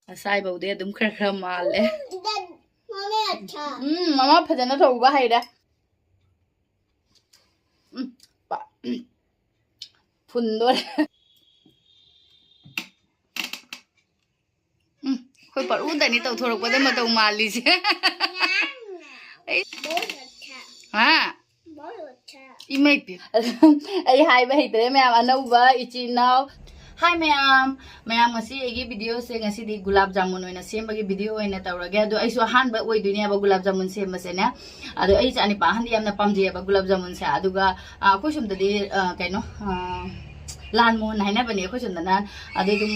साई बहुदे दुम खर खर माले ममा फजना थोबा हाइरा फुंदो कोई पर उदनी तो थोड़ा पदे मत माली से हाँ इमें भी आई हाई में हितरे मैं अनौबा इची now hi ma'am ma'am ngasi agi video se ngasi di gulab jamun oina sem bagi video oina tawrage ado ai so han ba oi dunia ba gulab jamun sem ma se na ado ai chani pa han yamna pamje ba gulab jamun se aduga ko sum da di kaino lan mon hai na bani ko chun na ade dum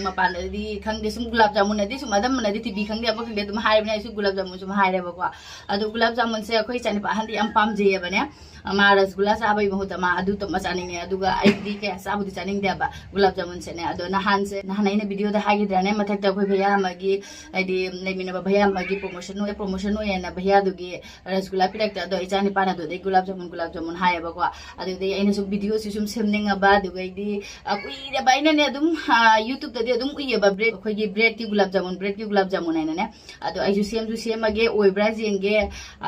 mapan di khang de sum gulab jamun adi sum adam na di tv khang de ba khang de dum hai bani su gulab jamun sum hai re ba ko ado gulab jamun se khoi chani pa han di am pamje ba ne मा रसगुल्ला चाबई बहुत मा अदु त म चानिङे अदुगा आइदी के साबुदि चानिङ देबा गुलाब जामुन से ने अदो नहान से नहानैने भिडियो दा हागिद्राने मथक त खoi भैया मगी आइदी लेमिनबा भैया मगी प्रमोशन होय ना भैया दुगी रसगुल्ला पिरक त अदो इचानी पाना दो दे गुलाब जामुन हायबा को अदु दे आइने सु भिडियो सु सुम सेमनिङबा दुगा इदी कुइरे बाइने ने दुम YouTube त दे दुम उइबा ब्रेड खoi गी ब्रेड की गुलाब जामुन हैना ने अदो आइसु सेमगे ओइब्रा जेंगे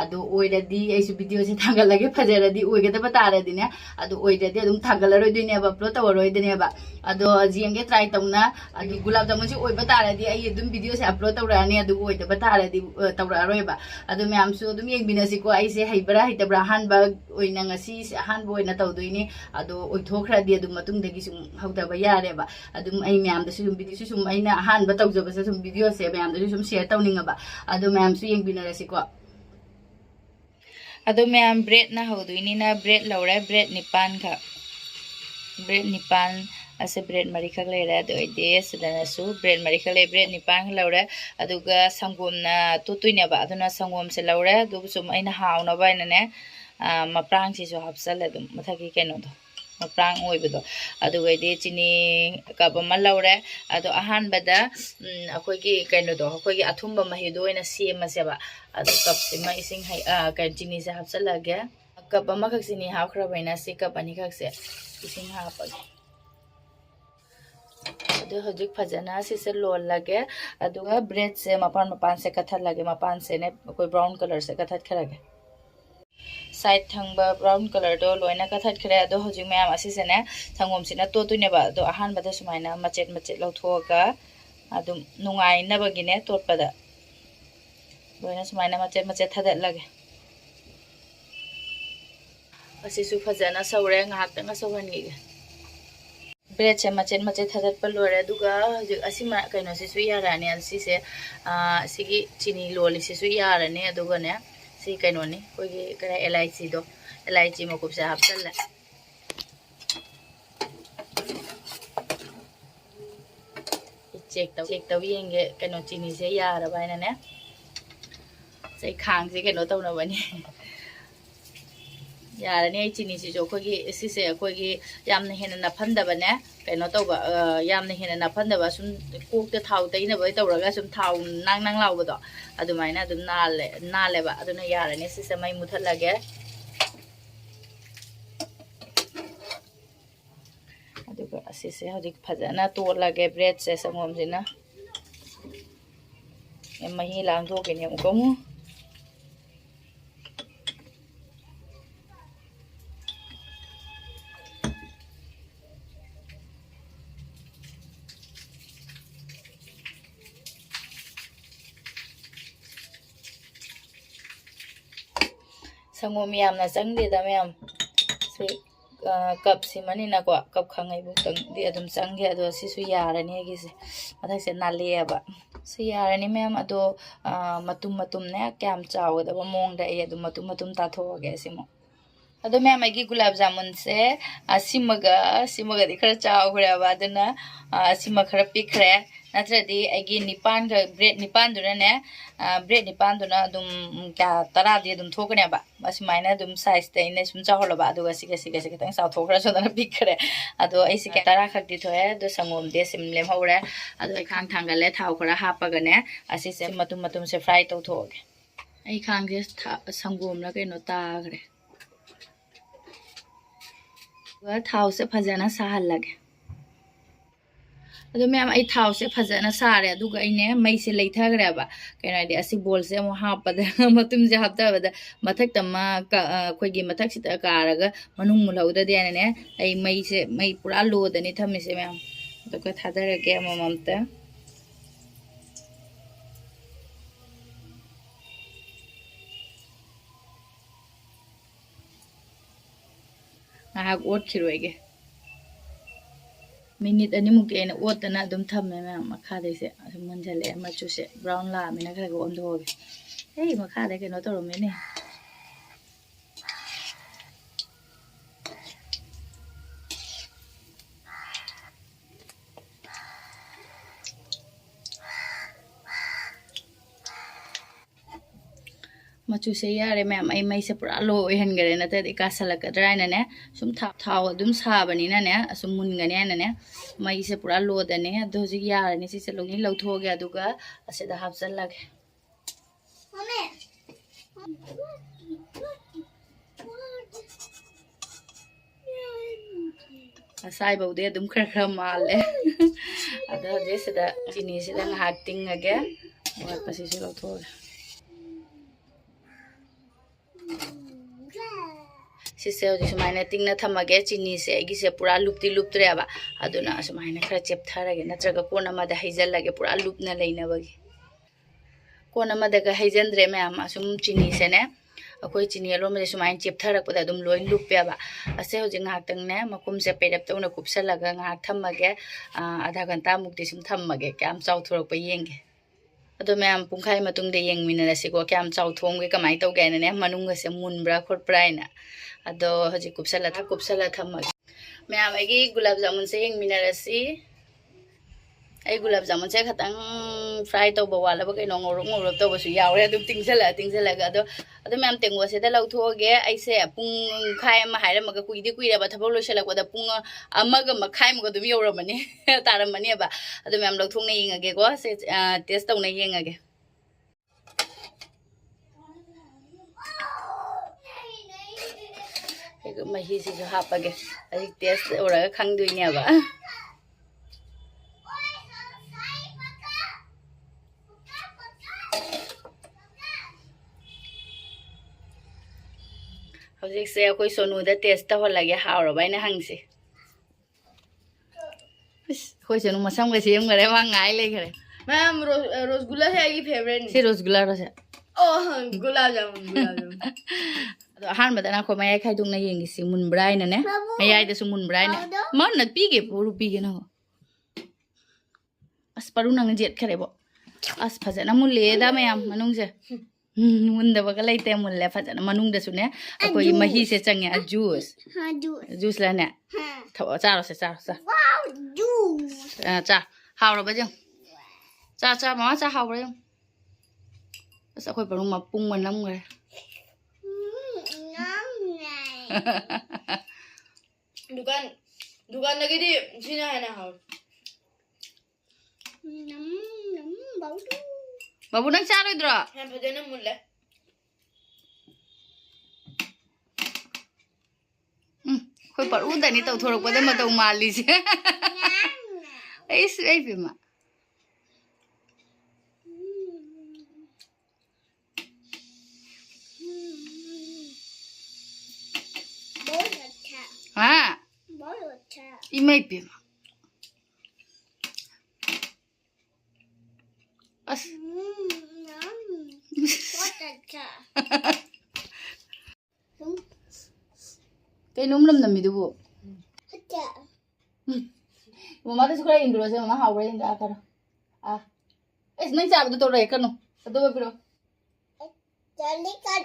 अदो ओइरदी आइसु भिडियो से थांगा लगे फजर दी ओइगदबा तारदिने अदो ओइददि अदुम थागलरोइदिनेबा अपलोड तवरोइदिनेबा अदो जिंगे ट्राई तौना अदि गुलाब जामुन से ओइबा तारदि आई अदुम वीडियो से अपलोड तवराने अदु ओइदबा तारदि तवरारोइबा अदो म्यामसु अदुम येंबिनसिको आइसे हैबरा हैतबरा हानबा ओइना ngasi से हानबो ओइना तवदोइने अदो ओइथोखरादि अदुम मतुंगदगि सुम हौदबा यारेबा अदुम आई म्यामदसु सुम वीडियो सुम आइना हानबा तवजबसे सुम वीडियो से म्यामदसु सुम शेयर तवनिंगबा अदो म्यामसु येंबिनरसिको अदो मैम ब्रेड ना होदुइनी ना ब्रेड लौरे ब्रेड निपान का ब्रेड निपान असे ब्रेड मरी खक लेरे अदो इदे सदनसु ब्रेड मरी खक ले ब्रेड निपान लौरे अदुगा संगोम ना तुतुइनेबा अदुना संगोम से लौरे अदुगु सुम आइना हाउनबा आइनाने मप्रांग सिसु हपसल अदुम मथकी केनोदो मप्रांग ओइबदो अदुगा इदे चिनी कप अमा लौरे अदो अहानबदा अखोइगी केनोदो अखोइगी अथुंबा महिदो ओइना सेमसेबा अदो कप सिमा इसिंग हाइ कैन चिनी से हपसलगे कप अमा खक चिनी हाखरबैना से कप अनि खक से इसिंग हापगे अदो हजिक फजना से लोल लगे अदुगा ब्रेड से मपान से कथर लगे मपान से ने कोई ब्राउन कलर से कथर खरगे साइड थंगबा ब्राउन कलर दो लोइना कथर खरे अदो हजिक मैम असी से ने थंगोम सिना तोतुनेबा अदो अहान बदा सुमाइना मचेट लौथोगा अदुम नुंगाइनबगिने तोटपदा लोइना सुमाइना मचेट थदत लगे असिसु फजना सौरे ngahakta सौहनगे ब्रेड से मचेट थदत पर लोरे दुगा हजिक असिमा कइनो सिसु याराने असिसे सिगी चिनी लोली सिसु याराने अदुगने सी कइनोनी कोइगी करा एलाइची दो एलाइची मकुब से हपसले चेक तव येंगे कइनो चिनी से यारा बाइनाने से खांग से कइनो तौनबनी यारने चिनी से जो अखोगी सिसे अखोगी यामना हेना नफंदबने कइनो तौबा यामना हेना नफंदबा सुम कोकते थाव तैनबा तौरगा सुम थाव नांग नांग लावबदो अदुमाइना अदुम नालेबा अदुना यारने सिसे मै मुथलगे अदुगा सिसे हजिक फजना तोलगे ब्रेड से संगोमसिना ए मही लांगथोकेने अमुकमु संगोम यामना चंगदेदा मैम से कप सिमनिना को कप खंगै बुतंग दि अदुम चंगे अदो सिसु यारनी गिसे मथक से नालेबा से यारनी मैम अदो मतुम ने क्याम चावदबा मोंगदा ए अदुम मतुम ताथोगे सिमो अदो मैम आइगी गुलाब जामुन से सिमगा दि खरा चावग्रेबा अदना सिमा खरा पिखरे नत्रदी आइगी निपान का ब्रेड निपान दुने ब्रेड निपान दुना अदुम क्या तरा दि अदुम थोकनेबा असमाइना अदुम साइज तैने सुम चाहलबा अदुगा सिगे खतंग चाथोखरा सोदना पिखरे अदो आइसे के तरा खक्ति थोए अदो संगोम दे सिमलेम हौरे अदो खांग थांगले थाव खरा हापगने असी से मतुम से फ्राई तौथोगे आई खांग जे संगोम ना कइनो तागरे थाव से फजना साहल लगे ꯑꯗꯣ ꯃꯌꯥꯝ ꯑꯩ ꯊꯥꯎꯁꯦ ꯐꯖꯅ ꯁꯥꯔꯦ ꯑꯗꯨꯒ ꯑꯩꯅꯦ ꯃꯩꯁꯦ ꯂꯩꯊꯈ꯭ꯔꯦꯕ ꯀꯩꯅꯣ ꯍꯥꯏꯗꯤ ꯑꯁꯤ ꯕꯣꯜꯁꯦ ꯑꯃꯨꯛ ꯍꯥꯞꯄꯗ ꯃꯇꯨꯝꯁꯦ ꯍꯥꯞꯇꯕꯗ ꯃꯊꯛꯇ ꯑꯃ ꯑꯩꯈꯣꯏꯒꯤ ꯃꯊꯛꯁꯤꯗ ꯀꯥꯔꯒ ꯃꯅꯨꯡ ꯃꯨꯜꯍꯧꯗꯗꯤ ꯍꯥꯏꯅꯅꯦ ꯑꯩ ꯃꯩ ꯄꯨꯔꯥ ꯂꯣꯗꯅꯤ ꯊꯝꯃꯤꯁꯦ ꯃꯌꯥꯝ ꯑꯗꯨꯒ ꯊꯥꯗꯔꯒꯦ ꯑꯃꯃꯝꯇ ꯉꯥꯏꯍꯥꯛ ꯑꯣꯠꯈꯤꯔꯣꯏꯒꯦ ꯃꯤꯅꯤꯠ ꯑꯅꯤꯃꯨꯛꯇꯤ ꯑꯩꯅ ꯑꯣꯠꯇꯅ ꯑꯗꯨꯝ ꯊꯝꯃꯦ ꯃꯌꯥꯝ ꯃꯈꯥꯗꯩꯁꯦ ꯑꯗꯨꯝ ꯃꯨꯟꯖꯜꯂꯛꯑꯦ ꯃꯆꯨꯁꯦ ꯕ꯭ꯔꯥꯎꯟ ꯂꯥꯛꯑꯃꯤꯅ ꯈꯔ ꯑꯣꯟꯊꯣꯛꯑꯒꯦ ꯑꯩ ꯃꯈꯥꯗ ꯀꯩꯅꯣ ꯇꯧꯔꯝꯃꯦꯅꯦ ꯃꯆꯨꯁꯦ ꯌꯥꯔꯦ ꯃꯌꯥꯝ ꯑꯩ ꯃꯩꯁꯦ ꯄꯨꯔꯥ ꯂꯣ ꯑꯣꯏꯍꯟꯈꯔꯦ ꯅꯠꯇ꯭ꯔꯗꯤ ꯀꯥꯁꯜꯂꯛꯀꯗ꯭ꯔꯥ ꯍꯥꯏꯅꯅꯦ ꯁꯨꯝ ꯊꯥꯎ ꯑꯗꯨꯝ ꯁꯥꯕꯅꯤꯅꯅꯦ ꯑꯁꯨꯝ ꯃꯨꯟꯒꯅꯤ ꯍꯥꯏꯅꯅꯦ ꯃꯩꯁꯦ ꯄꯨꯔꯥ ꯂꯣꯗꯅꯦ ꯑꯗꯣ ꯍꯧꯖꯤꯛ ꯌꯥꯔꯅꯤ ꯁꯤꯁꯦ ꯂꯧꯊꯣꯛꯑꯒꯦ ꯑꯗꯨꯒ ꯑꯁꯤꯗ ꯍꯥꯞꯆꯜꯂꯒꯦ ꯉꯁꯥꯏꯐꯧꯗꯤ ꯑꯗꯨꯝ ꯈꯔ ꯃꯥꯜꯂꯦ ꯑꯗꯣ ꯍꯧꯖꯤꯛ ꯁꯤꯗ ꯆꯤꯅꯤꯁꯤꯗ ꯉꯥꯏꯍꯥꯛ ꯇꯤꯡꯉꯒꯦ ꯋꯥꯠꯄꯁꯤꯁꯨ ꯂꯧꯊꯣꯛꯑꯒꯦ ꯁꯤꯁꯦ ꯍꯧꯖꯤꯛ ꯁꯨꯃꯥꯏꯅ ꯇꯤꯡꯅ ꯊꯝꯃꯒꯦ ꯆꯤꯅꯤꯁꯦ ꯑꯩꯒꯤꯁꯦ ꯄꯨꯔꯥ ꯂꯨꯞꯇꯤ ꯂꯨꯞꯇ꯭ꯔꯦꯕ ꯑꯗꯨꯅ ꯁꯨꯃꯥꯏꯅ ꯈꯔ ꯆꯦꯞꯊꯔꯒꯦ ꯅꯠꯇ꯭ꯔꯒ ꯀꯣꯟ ꯑꯃꯗ ꯍꯩꯖꯤꯜꯂꯒꯦ ꯄꯨꯔꯥ ꯂꯨꯞꯅ ꯂꯩꯅꯕꯒꯤ ꯀꯣꯟ ꯑꯃꯗꯒ ꯍꯩꯖꯤꯟꯗ꯭ꯔꯦ ꯃꯌꯥꯝ ꯑꯁꯨꯝ ꯆꯤꯅꯤꯁꯦꯅꯦ ꯑꯩꯈꯣꯏ ꯆꯤꯅꯤ ꯑꯂꯣꯟꯕꯁꯦ ꯁꯨꯃꯥꯏꯅ ꯆꯦꯞꯊꯔꯛꯄꯗ ꯑꯗꯨꯝ ꯂꯣꯏ ꯂꯨꯞꯄꯦꯕ ꯑꯁꯦ ꯍꯧꯖꯤꯛ ꯉꯥꯏꯍꯥꯛꯇꯪꯅꯦ ꯃꯈꯨꯝꯁꯦ ꯄꯩꯔꯞ ꯇꯧꯅ ꯀꯨꯞꯁꯜꯂꯒ ꯉꯥꯏꯍꯥꯛ ꯊꯝꯃꯒꯦ ꯑꯙꯥ ꯘꯟꯇꯥꯃꯨꯛꯇꯤ ꯁꯨꯝ ꯊꯝꯃꯒꯦ ꯀꯌꯥꯝ ꯆꯥꯎꯊꯣꯔꯛꯄ ꯌꯦꯡꯒꯦ ꯑꯗꯣ ꯃꯌꯥꯝ ꯄꯨꯡꯈꯥꯏ ꯃꯇꯨꯡꯗ ꯌꯦꯡꯃꯤꯟꯅꯔꯁꯤꯀꯣ ꯀꯌꯥꯝ ꯆꯥꯎꯊꯣꯛꯑꯝꯒꯦ ꯀꯃꯥꯏꯅ ꯇꯧꯒꯦ ꯍꯥꯏꯅꯅꯦ ꯃꯅꯨꯡꯒꯁꯦ ꯃꯨꯟꯕ꯭ꯔꯥ ꯈꯣꯠꯄ꯭ꯔꯥ ꯍꯥꯏꯅ ꯑꯗꯣ ꯍꯧꯖꯤꯛ ꯀꯨꯞꯁꯜꯂ ꯊꯝꯃꯒꯦ ꯃꯌꯥꯝ ꯑꯩꯒꯤ ꯒꯨꯂꯥꯞ ꯖꯥꯃꯨꯟꯁꯦ ꯌꯦꯡꯃꯤꯟꯅꯔꯁꯤ ꯑꯩ ꯒꯨꯂꯥꯞ ꯖꯥꯃꯨꯟꯁꯦ ꯈꯤꯇꯪ ꯐ꯭ꯔꯥꯏ ꯇꯧꯕ ꯋꯥꯠꯂꯕ ꯀꯩꯅꯣ ꯉꯧꯔꯞ ꯇꯧꯕꯁꯨ ꯌꯥꯎꯔꯦ ꯑꯗꯨꯝ ꯇꯤꯡꯁꯜꯂꯒ ꯑꯗꯣ ꯃꯌꯥꯝ ꯇꯦꯡꯒꯣꯠꯁꯤꯗ ꯂꯧꯊꯣꯛꯑꯒꯦ ꯑꯩꯁꯦ ꯄꯨꯡꯈꯥꯏ ꯑꯃ ꯍꯥꯏꯔꯝꯃꯒ ꯀꯨꯏꯔꯦꯕ ꯊꯕꯛ ꯂꯣꯏꯁꯤꯜꯂꯛꯄꯗ ꯄꯨꯡ ꯑꯃꯒ ꯃꯈꯥꯏꯃꯨꯛ ꯑꯗꯨꯝ ꯌꯧꯔꯝꯃꯅꯤ ꯇꯥꯔꯝꯃꯅꯦꯕ ꯑꯗꯣ ꯃꯌꯥꯝ ꯂꯧꯊꯣꯛꯅ ꯌꯦꯡꯉꯒꯦꯀꯣ ꯁꯦ ꯇꯦꯁ ꯇꯧꯅ ꯌꯦꯡꯉꯒꯦ ꯃꯍꯤꯁꯤꯁꯨ ꯍꯥꯞꯄꯒꯦ ꯍꯧꯖꯤꯛ ꯇꯦꯁ ꯇꯧꯔꯒ ꯈꯪꯗꯣꯏꯅꯦꯕ ꯍꯧꯖꯤꯛꯁꯦ ꯑꯩꯈꯣꯏ ꯁꯣꯅꯨꯗ ꯇꯦꯁ ꯇꯧꯍꯜꯂꯒꯦ ꯍꯥꯎꯔꯕ ꯑꯩꯅ ꯍꯪꯁꯤ ꯑꯩꯈꯣꯏ ꯁꯣꯅꯨ ꯃꯁꯝꯒ ꯁꯦꯝꯈꯔꯦ ꯃꯥ ꯉꯥꯏ ꯂꯩꯈꯔꯦ ꯃꯌꯥꯝ ꯔꯣꯁꯒꯨꯜꯂꯥ ꯁꯦ ꯑꯩꯒꯤ ꯐꯦꯚꯣꯔꯥꯏꯠꯅꯤ ꯁꯤ ꯔꯣꯁꯒꯨꯜꯂꯥꯔꯣꯁꯦ ꯒꯨꯂꯥꯞ ꯖꯥꯃꯨꯟ ꯑꯗꯣ ꯑꯍꯥꯟꯕꯗꯅ ꯑꯩꯈꯣꯏ ꯃꯌꯥꯏ ꯈꯥꯏꯗꯣꯛꯅ ꯌꯦꯡꯉꯤꯁꯤ ꯃꯨꯟꯕ꯭ꯔꯥ ꯍꯥꯏꯅꯅꯦ ꯃꯌꯥꯏꯗꯁꯨ ꯃꯨꯟꯕ꯭ꯔꯥ ꯍꯥꯏꯅ ꯃꯥꯅ ꯄꯤꯒꯦ ꯄꯣꯔꯨ ꯄꯤꯒꯦ ꯅꯪ ꯑꯁ ꯄꯔꯨ ꯅꯪ ꯖꯦꯠꯈꯔꯦꯕꯣ ꯑꯁ ꯐꯖꯅ ꯃꯨꯜꯂꯦꯗ ꯃꯌꯥꯝ ꯃꯅꯨꯡꯁꯦ ꯃꯨꯟꯗꯕꯒ ꯂꯩꯇꯦ ꯃꯨꯜꯂꯦ ꯐꯖꯅ ꯃꯅꯨꯡꯗꯁꯨꯅꯦ ꯑꯩꯈꯣꯏꯒꯤ ꯃꯍꯤꯁꯦ ꯆꯪꯉꯦ ꯖꯨꯁꯂꯅꯦ ꯊꯛꯑꯣ ꯆꯥꯔꯣꯁꯦ ꯆꯥ ꯍꯥꯎꯔꯕ ꯌꯦꯡ ꯆꯥ ꯃꯃꯥ ꯆꯥ ꯍꯥꯎꯕ꯭ꯔꯥ ꯌꯦꯡ ꯑꯁ ꯑꯩꯈꯣꯏ ꯄꯔꯨ ꯃꯄꯨꯡ ꯃꯅꯝꯈ꯭ꯔꯦ ꯗꯨꯀꯥꯟꯗꯒꯤꯗꯤ ꯁꯤꯅ ꯍꯦꯟꯅ ꯍꯥꯎꯋꯦ ꯕꯥꯕꯨ ꯅꯪ ꯆꯥꯔꯣꯏꯗ꯭ꯔꯣ ꯌꯥꯝ ꯐꯖꯅ ꯃꯨꯜꯂꯦ ꯑꯩꯈꯣꯏ ꯄꯔꯨꯗꯅꯤ ꯇꯧꯊꯣꯔꯛꯄꯗ ꯃꯇꯧ ꯃꯥꯜꯂꯤꯁꯦ ꯑꯩ ꯄꯤꯃ इमाई पे बस कई नोम नमीदुबो मम्मा तो खरा इंद्रो से मम्मा हावरे इंदा कर एस नहीं चाबदो तो रे कनो अदो बिरो जल्दी कर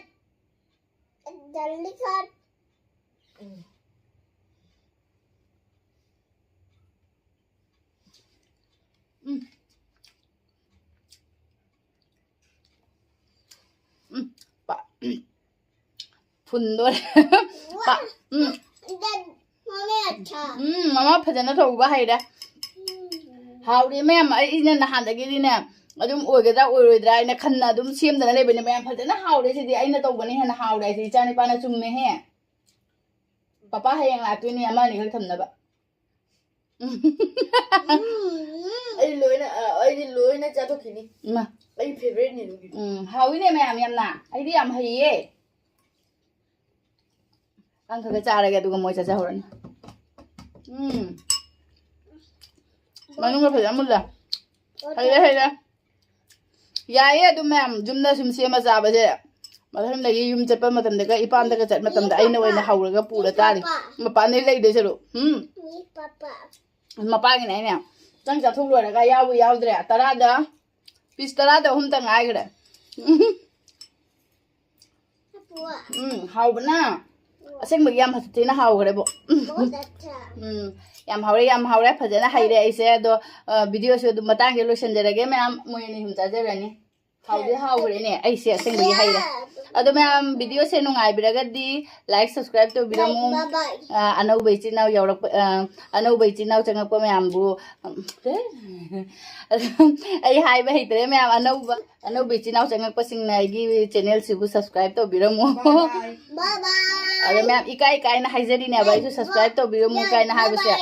फुंदोर मम्मा फजना थोबा हैदा हाउरी मैम इना नहादगिदिने अदुम ओइगदा ओइरोइद्रा इना खन्ना अदुम सेमदना लेबने मैम फजना हाउरे सिदि आइना तौबने हेना हाउरे सि चानि पाना चुम्मे हे पापा हयें लातुनी अमा नि खक थमनबा Ai lối na cha to kini. Ma. Ai favorite ni dugi. Hawi ne ma'am yamna. Ai di am hayiye. Ang khaga charaga duga moi cha horani. Manunga phaya mulla. Hayla. Yaye du ma'am jumna sum sema zaba je. Matham lagi yum chatpa matam daga ipan daga chat matam da aina waina hawraga pura tari. Mapa ne lai de chalo. Papa. Mapa gi nai ne. Chang cha thuk loi daga yawu yawdre tara da piece tara da hum ta ngai gre. Hau bana. Aseng bagi yam hati na hau gre bo. Yam haure phajana haire aise do video se du matang ge lo senjarage ma'am moyni hum cha jarani. Howdy howdy ne aise aseng bagi haire. Ado ma'am video se nungai biragadi like subscribe to biramu anau bai chinaw yawrak anau bai chinaw changak pa ma'am bu ai hai ba hitre ma'am anau bai chinaw changak pa sing nai gi channel si bu subscribe to biramu. Bye bye. Ado ma'am ikai na haijari ne bai su subscribe to biramu kai na haibse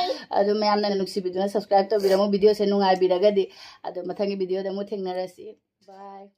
ado ma'am na nuksi biduna subscribe to biramu video se nungai biragadi ado mathangi video da mu thengnarasi. Bye.